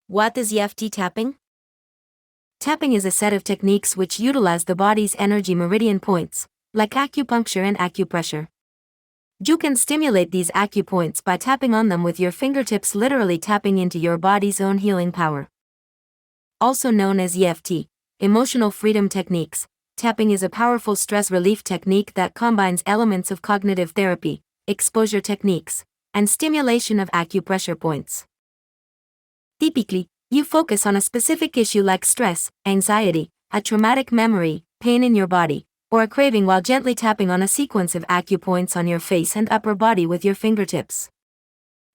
What is EFT tapping? Tapping is a set of techniques which utilize the body's energy meridian points, like acupuncture and acupressure. You can stimulate these acupoints by tapping on them with your fingertips, literally tapping into your body's own healing power. Also known as EFT, emotional freedom techniques, tapping is a powerful stress relief technique that combines elements of cognitive therapy, exposure techniques, and stimulation of acupressure points. Typically, you focus on a specific issue like stress, anxiety, a traumatic memory, pain in your body, or a craving while gently tapping on a sequence of acupoints on your face and upper body with your fingertips.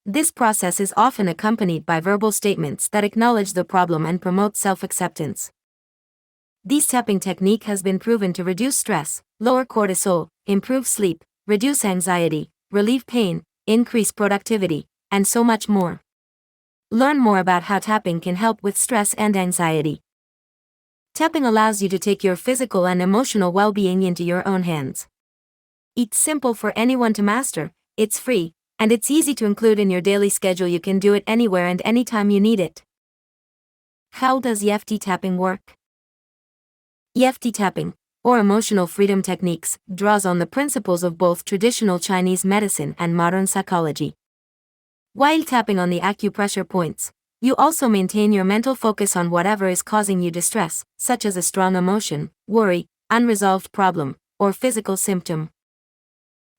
This process is often accompanied by verbal statements that acknowledge the problem and promote self-acceptance. This tapping technique has been proven to reduce stress, lower cortisol, improve sleep, reduce anxiety, relieve pain, increase productivity, and so much more. Learn more about how tapping can help with stress and anxiety. Tapping allows you to take your physical and emotional well-being into your own hands. It's simple for anyone to master, it's free, and it's easy to include in your daily schedule. You can do it anywhere and anytime you need it. How does EFT tapping work? EFT tapping, or emotional freedom techniques, draws on the principles of both traditional Chinese medicine and modern psychology. While tapping on the acupressure points, you also maintain your mental focus on whatever is causing you distress, such as a strong emotion, worry, unresolved problem, or physical symptom.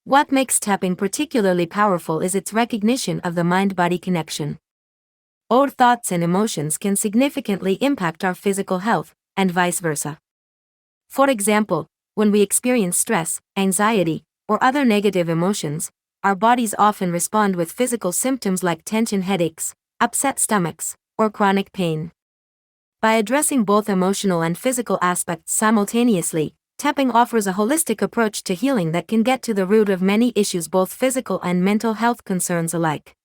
What makes tapping particularly powerful is its recognition of the mind-body connection. Our thoughts and emotions can significantly impact our physical health, and vice versa. For example, when we experience stress, anxiety, or other negative emotions, our bodies often respond with physical symptoms like tension headaches, upset stomachs, or chronic pain. By addressing both emotional and physical aspects simultaneously, tapping offers a holistic approach to healing that can get to the root of many issues, both physical and mental health concerns alike.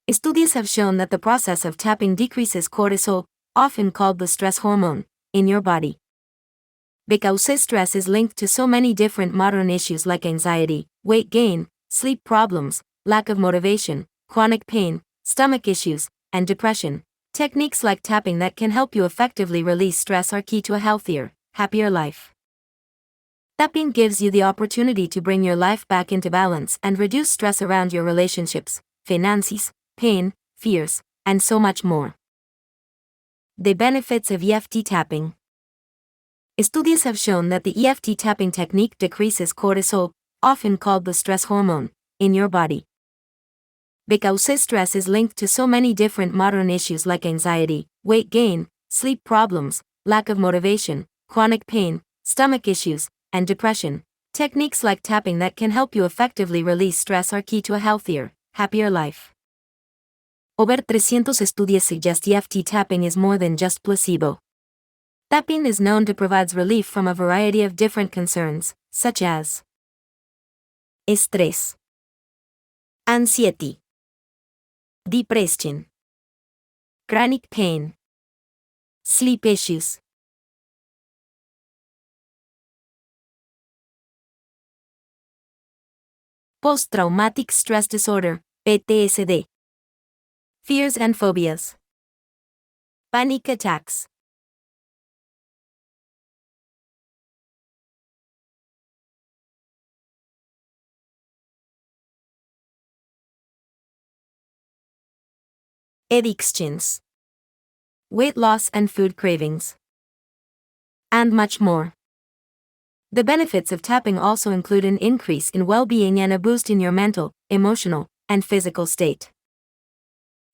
Studies have shown that the process of tapping decreases cortisol, often called the stress hormone, in your body. Because stress is linked to so many different modern issues like anxiety, weight gain, sleep problems, lack of motivation, chronic pain, stomach issues, and depression, techniques like tapping that can help you effectively release stress are key to a healthier, happier life. Tapping gives you the opportunity to bring your life back into balance and reduce stress around your relationships, finances, pain, fears, and so much more. The benefits of EFT tapping. Studies have shown that the EFT tapping technique decreases cortisol, often called the stress hormone, in your body. Because stress is linked to so many different modern issues like anxiety, weight gain, sleep problems, lack of motivation, chronic pain, stomach issues, and depression, techniques like tapping that can help you effectively release stress are key to a healthier, happier life. Over 300 studies suggest EFT tapping is more than just placebo. Tapping is known to provide relief from a variety of different concerns, such as stress, anxiety, depression, chronic pain, sleep issues. Post-traumatic stress disorder, PTSD. Fears and phobias. Panic attacks. Addictions. Weight loss and food cravings. And much more. The benefits of tapping also include an increase in well-being and a boost in your mental, emotional, and physical state.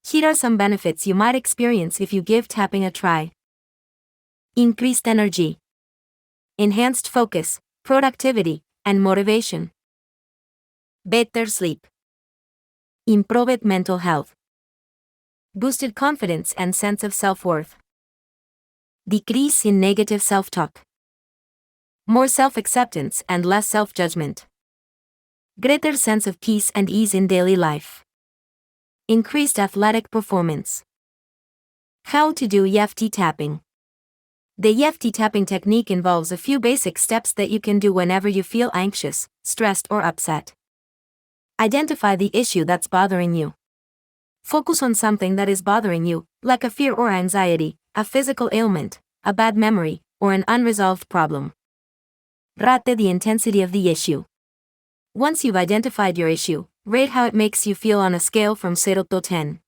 Here are some benefits you might experience if you give tapping a try. Increased energy. Enhanced focus, productivity, and motivation. Better sleep. Improved mental health. Boosted confidence and sense of self-worth. Decrease in negative self-talk. More self-acceptance and less self-judgment. Greater sense of peace and ease in daily life. Increased athletic performance. How to do EFT tapping. The EFT tapping technique involves a few basic steps that you can do whenever you feel anxious, stressed, or upset. Identify the issue that's bothering you. Focus on something that is bothering you, like a fear or anxiety, a physical ailment, a bad memory, or an unresolved problem. Rate the intensity of the issue. Once you've identified your issue, rate how it makes you feel on a scale from 0 to 10.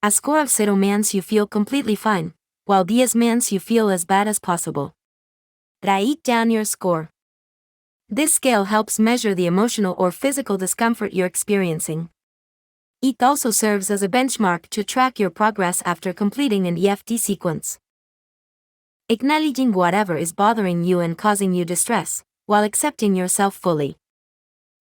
A score of 0 means you feel completely fine, while 10 means you feel as bad as possible. Write down your score. This scale helps measure the emotional or physical discomfort you're experiencing. It also serves as a benchmark to track your progress after completing an EFT sequence. Acknowledging whatever is bothering you and causing you distress, while accepting yourself fully.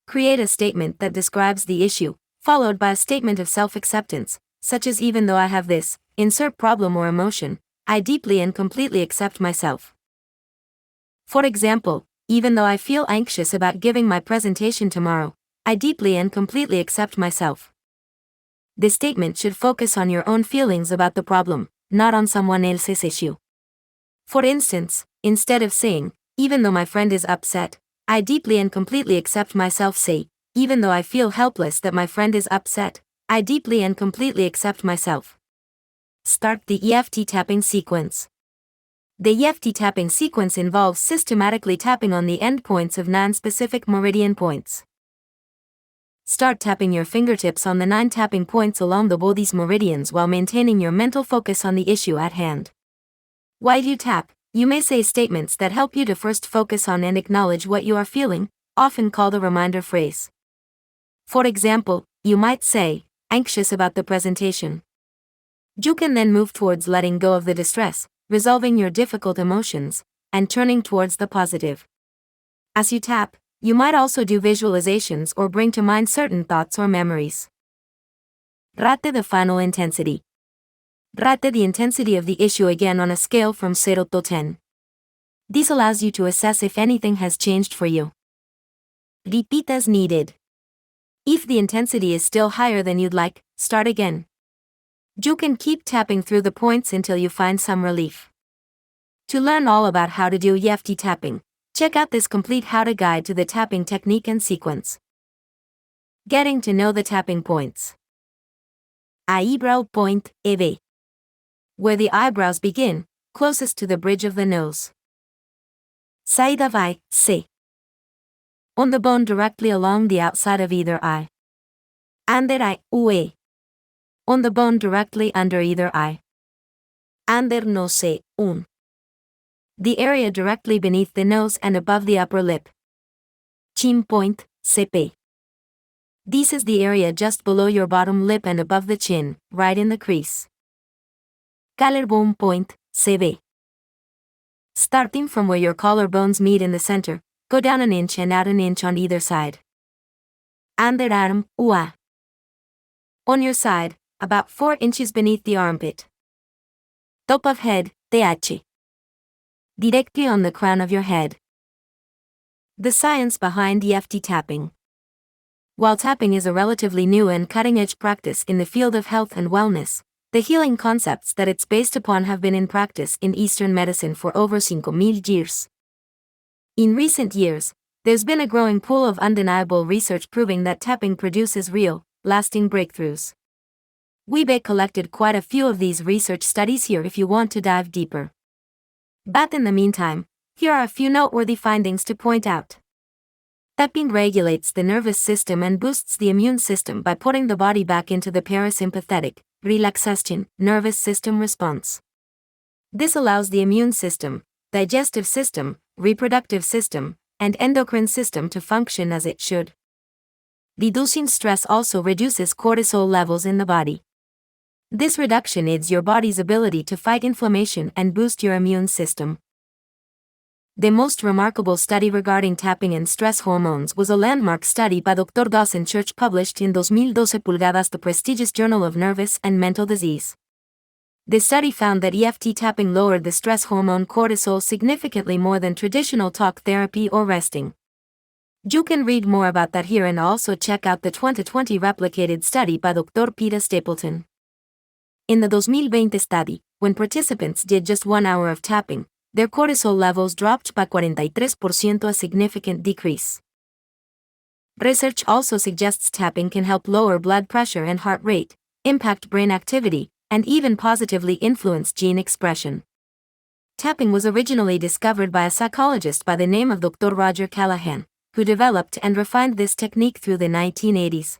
Create a statement that describes the issue, followed by a statement of self-acceptance, such as even though I have this, insert problem or emotion, I deeply and completely accept myself. For example, even though I feel anxious about giving my presentation tomorrow, I deeply and completely accept myself. This statement should focus on your own feelings about the problem, not on someone else's issue. For instance, instead of saying, even though my friend is upset, I deeply and completely accept myself, say, even though I feel helpless that my friend is upset, I deeply and completely accept myself. Start the EFT tapping sequence. The EFT tapping sequence involves systematically tapping on the endpoints of 9 specific meridian points. Start tapping your fingertips on the 9 tapping points along the body's meridians while maintaining your mental focus on the issue at hand. While you tap, you may say statements that help you to first focus on and acknowledge what you are feeling, often called a reminder phrase. For example, you might say, anxious about the presentation. You can then move towards letting go of the distress, resolving your difficult emotions, and turning towards the positive. As you tap, you might also do visualizations or bring to mind certain thoughts or memories. Rate the final intensity. Rate the intensity of the issue again on a scale from 0 to 10. This allows you to assess if anything has changed for you. Repeat as needed. If the intensity is still higher than you'd like, start again. You can keep tapping through the points until you find some relief. To learn all about how to do EFT tapping, check out this complete how-to guide to the tapping technique and sequence. Getting to know the tapping points. Eyebrow point, EV. Where the eyebrows begin, closest to the bridge of the nose. Saída vai, C. On the bone directly along the outside of either eye. Under eye, UE. On the bone directly under either eye. Under nose, un. The area directly beneath the nose and above the upper lip. Chin point, CP. This is the area just below your bottom lip and above the chin, right in the crease. Collarbone point, CB. Starting from where your collarbones meet in the center, go down an inch and out an inch on either side. Underarm, UA. On your side, about 4 inches beneath the armpit. Top of head, TH. Directly on the crown of your head. The science behind EFT tapping. While tapping is a relatively new and cutting-edge practice in the field of health and wellness, the healing concepts that it's based upon have been in practice in Eastern medicine for over 5,000 years. In recent years, there's been a growing pool of undeniable research proving that tapping produces real, lasting breakthroughs. We've collected quite a few of these research studies here if you want to dive deeper. But in the meantime, here are a few noteworthy findings to point out. Tapping regulates the nervous system and boosts the immune system by putting the body back into the parasympathetic, relaxation, nervous system response. This allows the immune system, digestive system, reproductive system, and endocrine system to function as it should. Reducing stress also reduces cortisol levels in the body. This reduction aids your body's ability to fight inflammation and boost your immune system. The most remarkable study regarding tapping and stress hormones was a landmark study by Dr. Dawson Church published in 2012 Pulgadas, the prestigious Journal of Nervous and Mental Disease. The study found that EFT tapping lowered the stress hormone cortisol significantly more than traditional talk therapy or resting. You can read more about that here and also check out the 2020 replicated study by Dr. Peter Stapleton. In the 2020 study, when participants did just 1 hour of tapping, their cortisol levels dropped by 43%, a significant decrease. Research also suggests tapping can help lower blood pressure and heart rate, impact brain activity, and even positively influence gene expression. Tapping was originally discovered by a psychologist by the name of Dr. Roger Callahan, who developed and refined this technique through the 1980s.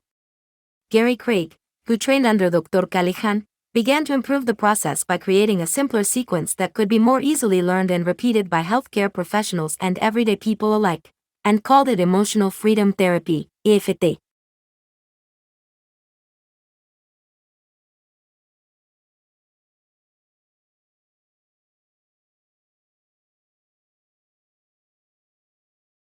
Gary Craig, who trained under Dr. Callahan, began to improve the process by creating a simpler sequence that could be more easily learned and repeated by healthcare professionals and everyday people alike, and called it emotional freedom therapy, EFT.